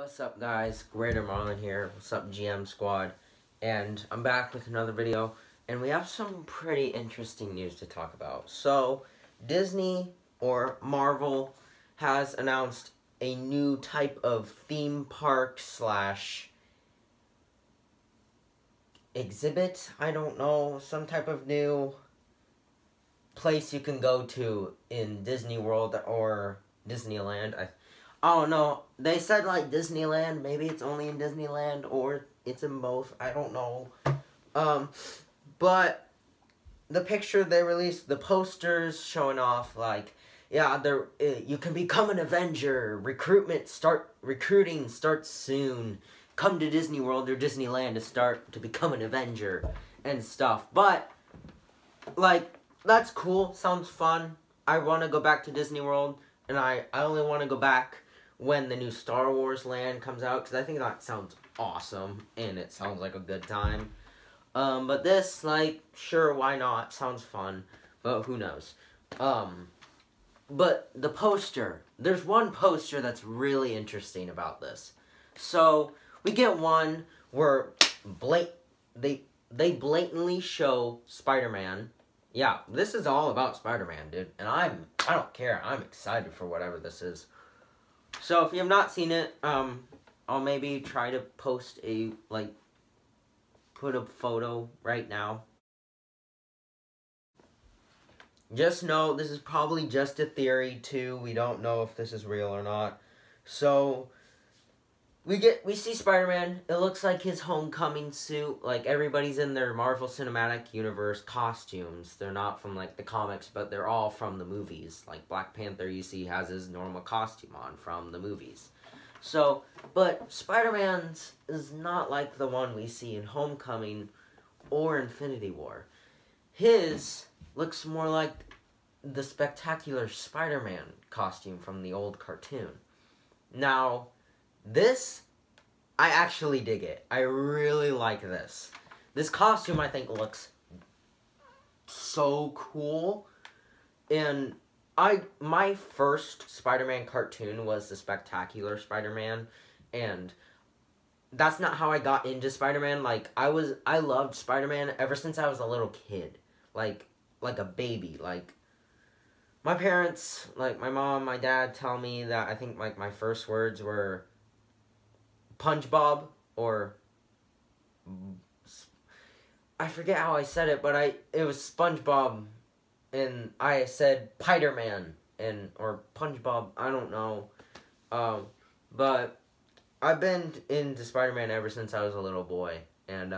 What's up guys, Greater Marlin here, what's up GM Squad, and I'm back with another video, and we have some pretty interesting news to talk about. So, Disney, or Marvel, has announced a new type of theme park slash exhibit, I don't know, some type of new place you can go to in Disney World or Disneyland. I don't know. They said, like, Disneyland. Maybe it's only in Disneyland, or it's in both. I don't know. But the picture they released, the posters showing off, like, yeah, you can become an Avenger. Recruiting starts soon. Come to Disney World or Disneyland to become an Avenger and stuff. But, like, that's cool. Sounds fun. I want to go back to Disney World, and I only want to go back when the new Star Wars land comes out, because I think that sounds awesome, and it sounds like a good time. But this, like, sure, why not? Sounds fun, but who knows. But the poster, there's one poster that's really interesting about this. So, we get one where they blatantly show Spider-Man. Yeah, this is all about Spider-Man, dude, and I don't care. I'm excited for whatever this is. So, if you have not seen it, I'll maybe try to post put a photo right now. Just know, this is probably just a theory, too. We don't know if this is real or not. So, we see Spider-Man. It looks like his homecoming suit. Like, everybody's in their Marvel Cinematic Universe costumes. They're not from, like, the comics, but they're all from the movies. Like, Black Panther, you see, has his normal costume on from the movies. So, but Spider-Man's is not like the one we see in Homecoming or Infinity War. His looks more like the Spectacular Spider-Man costume from the old cartoon. Now, this, I actually dig it. I really like this. This costume, I think, looks so cool. And my first Spider-Man cartoon was the Spectacular Spider-Man, and that's not how I got into Spider-Man. Like, I loved Spider-Man ever since I was a little kid. Like a baby. Like, my parents, like, my mom, my dad tell me that I think, like, my first words were SpongeBob, or I forget how I said it, but it was SpongeBob, and I said Spider-Man, or SpongeBob, I don't know, but I've been into Spider-Man ever since I was a little boy, and,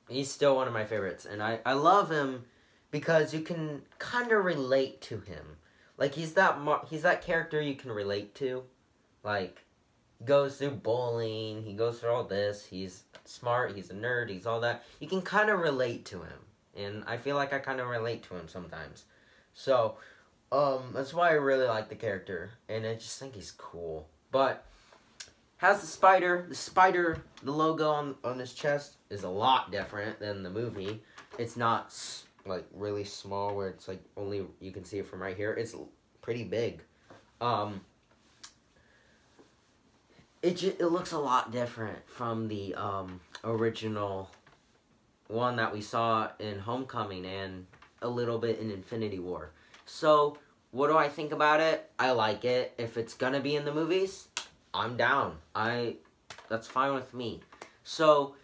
he's still one of my favorites, and I love him because you can kind of relate to him. Like, he's that character you can relate to. Like, he goes through bullying, he goes through all this, he's smart, he's a nerd, he's all that. You can kind of relate to him, and I feel like I kind of relate to him sometimes. So, that's why I really like the character, and I just think he's cool. But, has the logo on his chest is a lot different than the movie. It's not, like, really small where it's, like, only you can see it from right here. It's pretty big. It looks a lot different from the original one that we saw in Homecoming and a little bit in Infinity War. So, what do I think about it? I like it. If it's gonna be in the movies, I'm down. That's fine with me. So,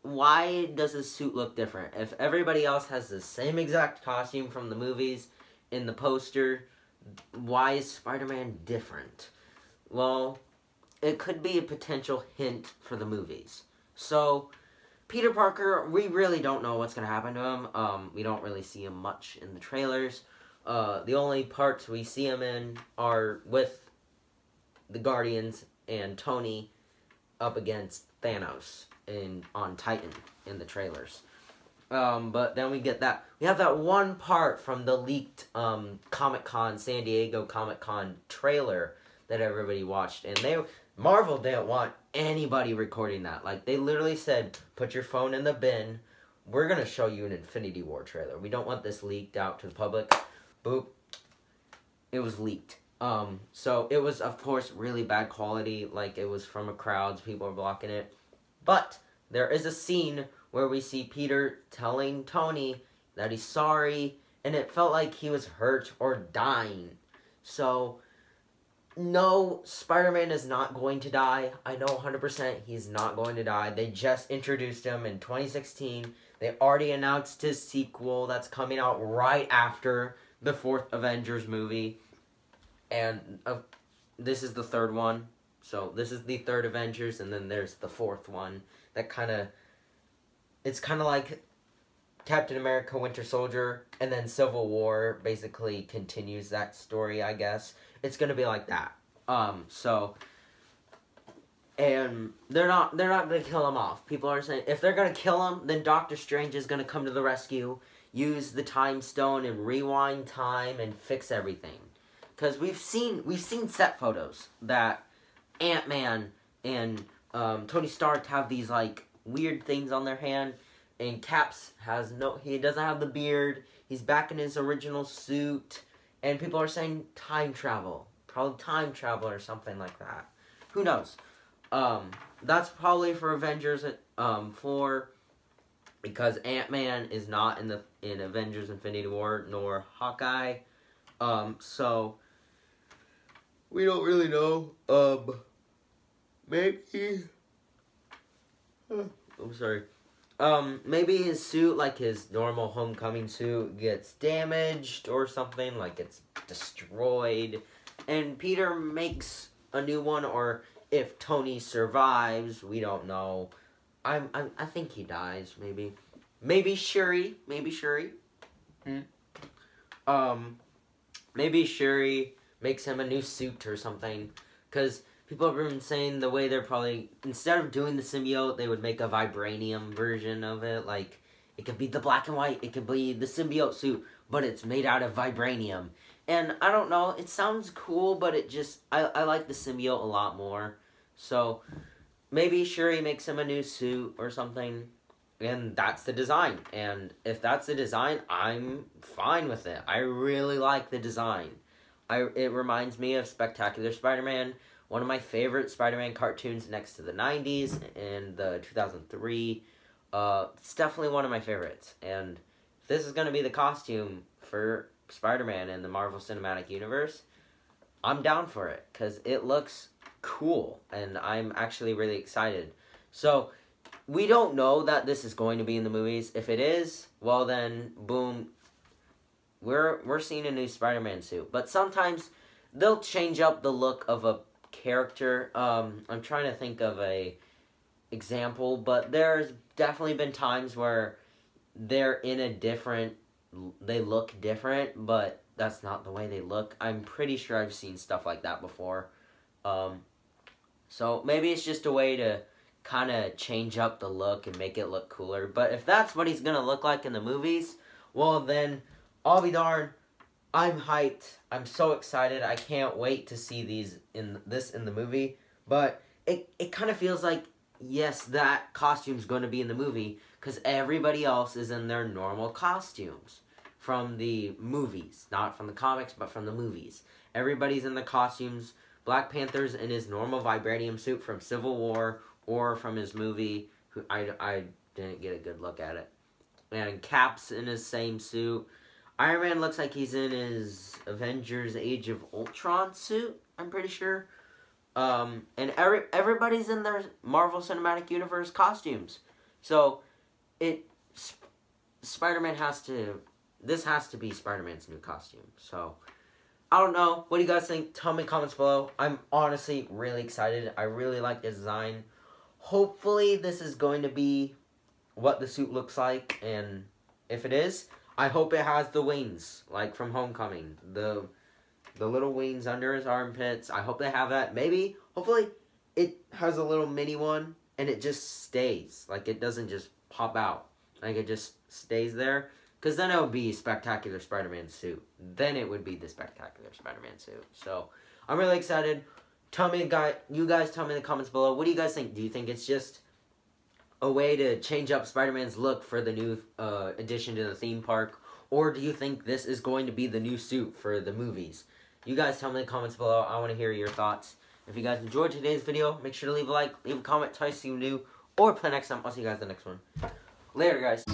why does his suit look different? If everybody else has the same exact costume from the movies in the poster, why is Spider-Man different? Well, it could be a potential hint for the movies. So, Peter Parker, we really don't know what's going to happen to him. We don't really see him much in the trailers. The only parts we see him in are with the Guardians and Tony up against Thanos on Titan in the trailers. But then we have that one part from the leaked Comic-Con, San Diego Comic-Con trailer that everybody watched, and Marvel didn't want anybody recording that. Like, they literally said, put your phone in the bin, we're gonna show you an Infinity War trailer. We don't want this leaked out to the public. Boop. It was leaked. So it was, of course, really bad quality. Like, it was from a crowd. People were blocking it. But there is a scene where we see Peter telling Tony that he's sorry, and it felt like he was hurt or dying. So, no, Spider-Man is not going to die. I know 100% he's not going to die. They just introduced him in 2016. They already announced his sequel that's coming out right after the 4th Avengers movie. And this is the 3rd one. So this is the 3rd Avengers, and then there's the 4th one. That it's kind of like Captain America Winter Soldier, and then Civil War basically continues that story, I guess. It's gonna be like that. And they're not gonna kill him off. People are saying if they're gonna kill him, then Doctor Strange is gonna come to the rescue, use the Time Stone and rewind time and fix everything. Because we've seen set photos that Ant-Man and Tony Stark have these like weird things on their hand, and Caps he doesn't have the beard. He's back in his original suit, and people are saying time travel, probably time travel or something like that. Who knows? That's probably for Avengers 4, because Ant-Man is not in Avengers Infinity War, nor Hawkeye. So we don't really know. Maybe I'm sorry. Maybe his suit, like his normal Homecoming suit, gets damaged or something, like it's destroyed, and Peter makes a new one, or if Tony survives, we don't know. I think he dies, maybe. Maybe Shuri. Maybe Shuri makes him a new suit or something, because people have been saying the way they're probably, instead of doing the symbiote, they would make a vibranium version of it. Like, it could be the black and white, it could be the symbiote suit, but it's made out of vibranium. And I don't know, it sounds cool, but it just, I like the symbiote a lot more. So, maybe Shuri makes him a new suit or something, and that's the design. And if that's the design, I'm fine with it. I really like the design. It reminds me of Spectacular Spider-Man, one of my favorite Spider-Man cartoons next to the 90s and the 2003. It's definitely one of my favorites. And if this is going to be the costume for Spider-Man in the Marvel Cinematic Universe, I'm down for it, because it looks cool, and I'm actually really excited. So, we don't know that this is going to be in the movies. If it is, well then, boom, we're seeing a new Spider-Man suit. But sometimes they'll change up the look of a character. I'm trying to think of a example, but there's definitely been times where they're in a different, they look different, but that's not the way they look. I'm pretty sure I've seen stuff like that before. So maybe it's just a way to kind of change up the look and make it look cooler. But if that's what he's going to look like in the movies, well then, I'll be darned. I'm hyped. I'm so excited. I can't wait to see this in the movie. But it kind of feels like, yes, that costume's going to be in the movie, because everybody else is in their normal costumes from the movies. Not from the comics, but from the movies. Everybody's in the costumes. Black Panther's in his normal vibranium suit from Civil War, or from his movie. I didn't get a good look at it. And Cap's in his same suit. Iron Man looks like he's in his Avengers Age of Ultron suit, I'm pretty sure. And everybody's in their Marvel Cinematic Universe costumes. So, Spider-Man this has to be Spider-Man's new costume. So, I don't know. What do you guys think? Tell me in the comments below. I'm honestly really excited. I really like the design. Hopefully, this is going to be what the suit looks like. And if it is, I hope it has the wings, like from Homecoming. The little wings under his armpits. I hope they have that. Maybe, hopefully, it has a little mini one, and it just stays. Like, it doesn't just pop out. Like, it just stays there. Because then it would be Spectacular Spider-Man suit. Then it would be the Spectacular Spider-Man suit. So, I'm really excited. You guys tell me in the comments below. What do you guys think? Do you think it's just a way to change up Spider-Man's look for the new addition to the theme park? Or do you think this is going to be the new suit for the movies? You guys tell me in the comments below. I want to hear your thoughts. If you guys enjoyed today's video, make sure to leave a like, leave a comment, tell us what you do, or play next time. I'll see you guys in the next one. Later, guys.